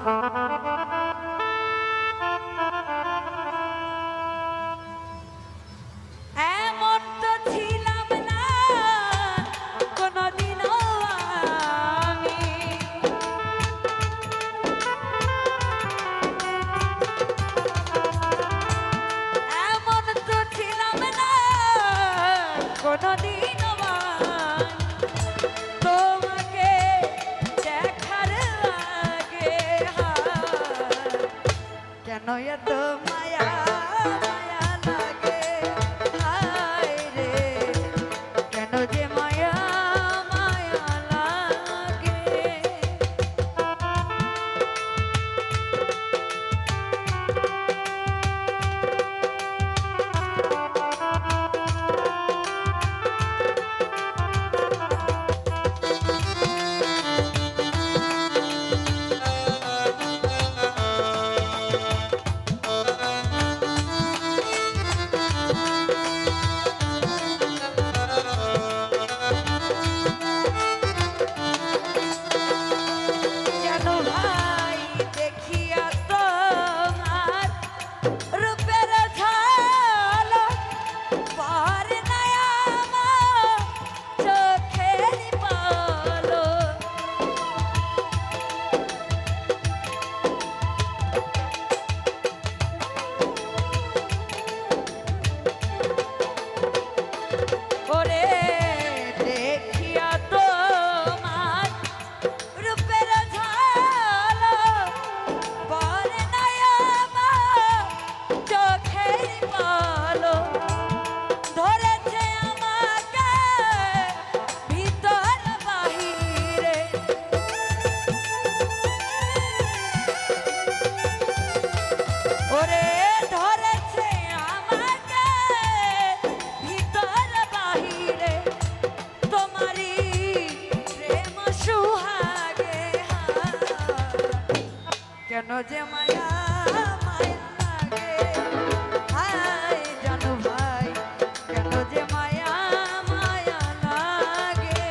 এমন তো ছিলাম না কোনদিনও আমি, এমন তো ছিলাম না কোনদিনও আমি, তোমাকে দেখার আগে কেন এত মায়া মায়া লাগে, হায় রে কেন যে মায়া মায়া লাগে। কেন যে মায়া মায়া লাগে, হায় জানো ভাই কেন যে মায়া মায়া লাগে।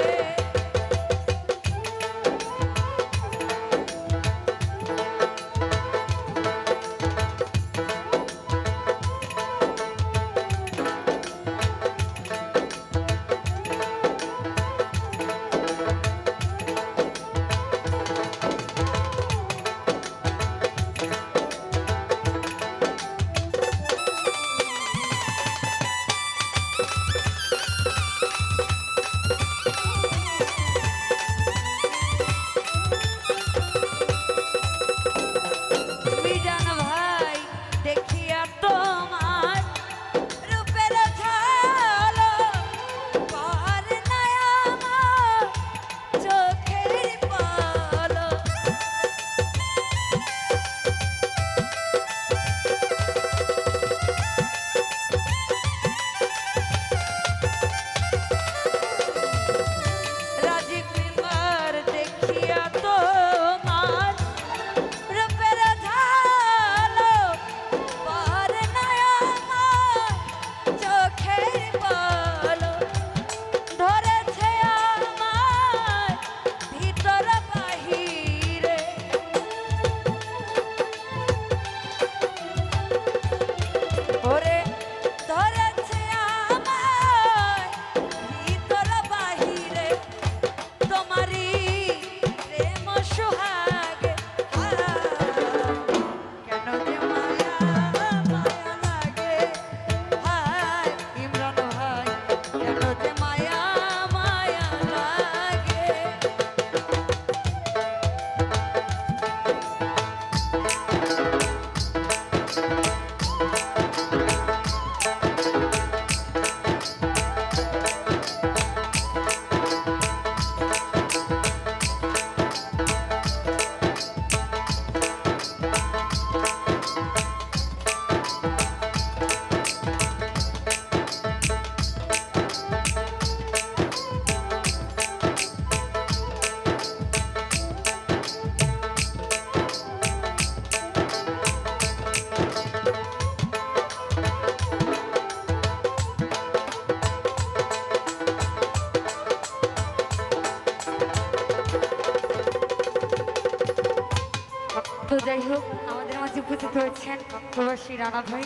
তো যাই হোক আমাদের মাঝে উপস্থিত হয়েছেন প্রবাসী রানা ভাই,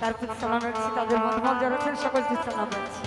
তার প্রতি সালাম রাখছি, তাদের বন্ধু যারা আছেন সকলকে সালাম রাখছি।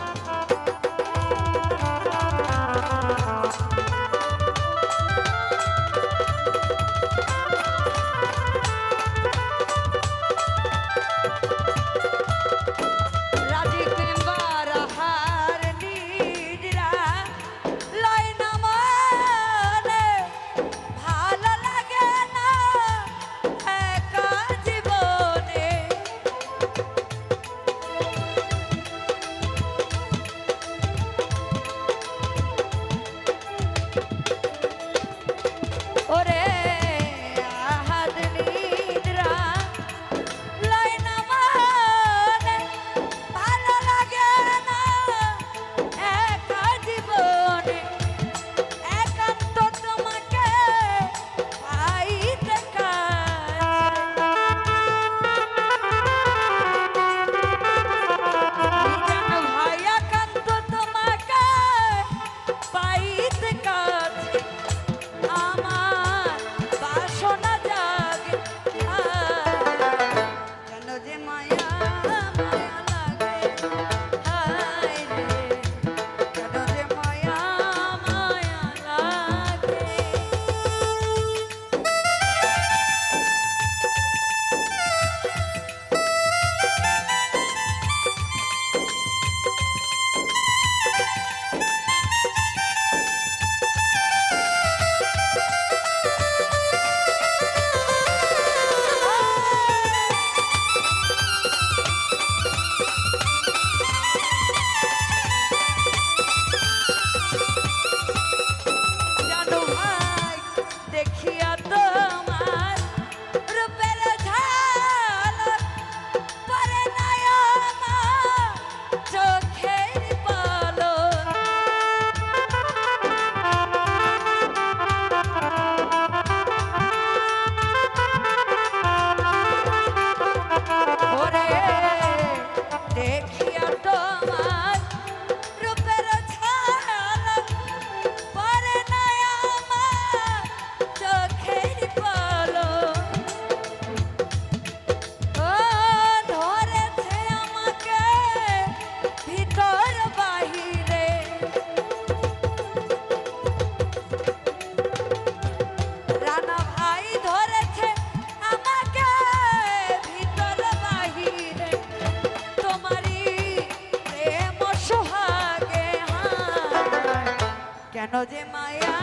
কেন যে মায়া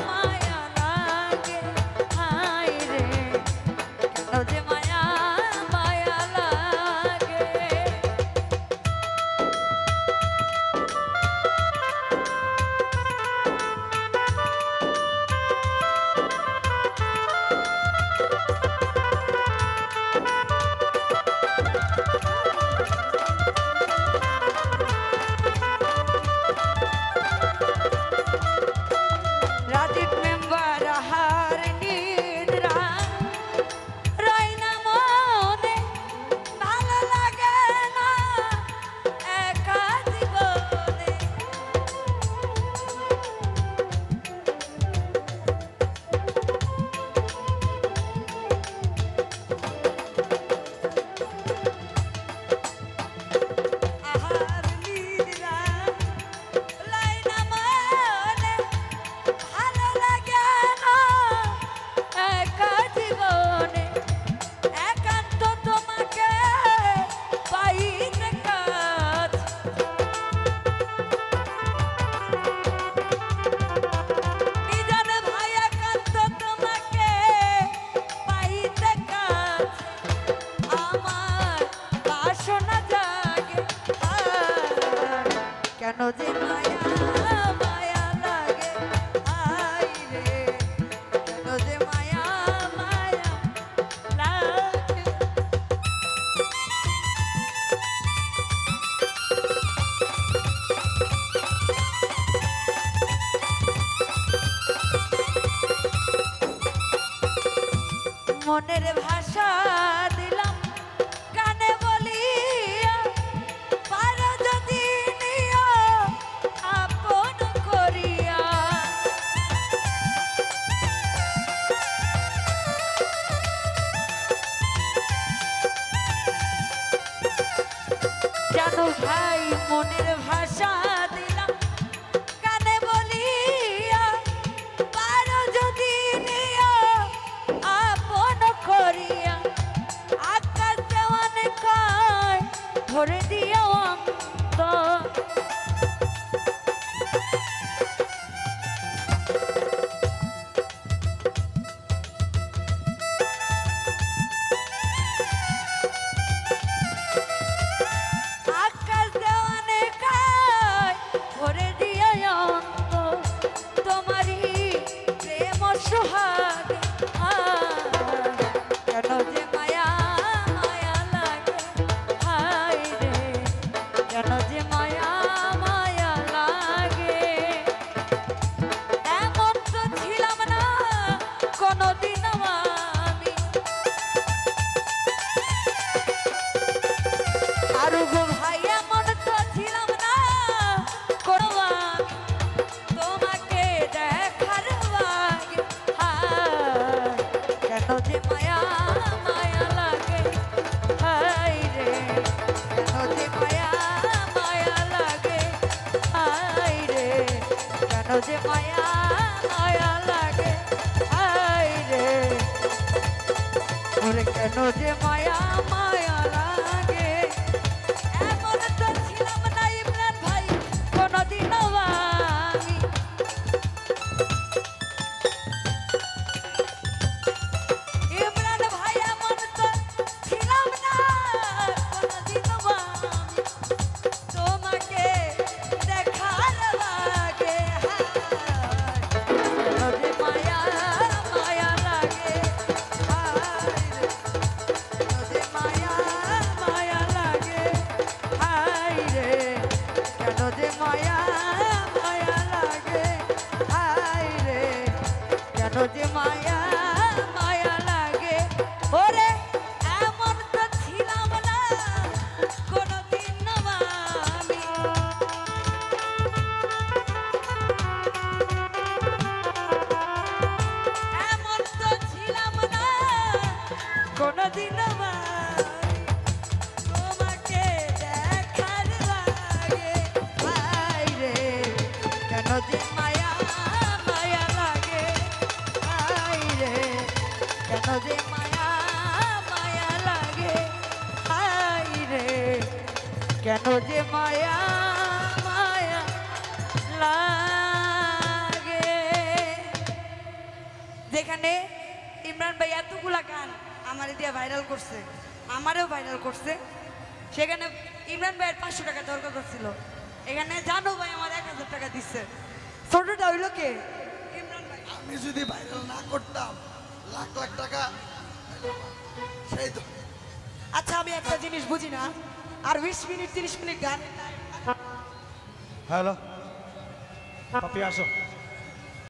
মায়া লাগে হায় রে, কেন যে মায়া মায়া লাগে। কেন যে মায়া মায়া লাগে হায় রে, কেন যে মায়া মায়া লাগে। মনের ভাষা দিলাম কানে বলিয়া, পারো যদি নিও আপন করিয়া। ভাই মনের ভাষা দিলাম কানে বলিয়া পারো যদি নিয়া আপন করিয়া আকাশ দেওয়ানে কয় ধরে দিও অন্তর যে মায়া মায়া লাগে আই রে ওরে কেন যে মায়া মায়া লাগে এমন তো ছিলাম না ইমরান ভাই কোনদিনও আমি ইমরান ভাই এমন তো ছিলাম না কোনদিনও আমি তোমাকে দেখার লাগে যে মায়া মায়া লাগে ওরে এমন তো ছিলাম না কোনদিন আমি এমন তো ছিলাম না কোনদিন তোমাকে দেখার লাগে ভাই রে কেন যে মায়া মায়া লাগে কেন যে মায়া মায়া লাগে হাই রে কেন যে মায়া মায়া লাগে যেখানে ইমরান ভাই এতগুলা গান আমার দিয়ে ভাইরাল করছে আমারও ভাইরাল করছে সেখানে ইমরান ভাইয়ের 500 টাকা দরকার ছিল এখানে জানো ভাই আমার 1000 টাকা দিচ্ছে ছোটটা হইল কে ইমরান ভাই আমি যদি ভাইরাল না করতাম লাখ লাখ টাকা সেই তো আচ্ছা আমি একটা জিনিস বুঝি না আর 20 মিনিট 30 মিনিট গান হ্যালো পাপি আসো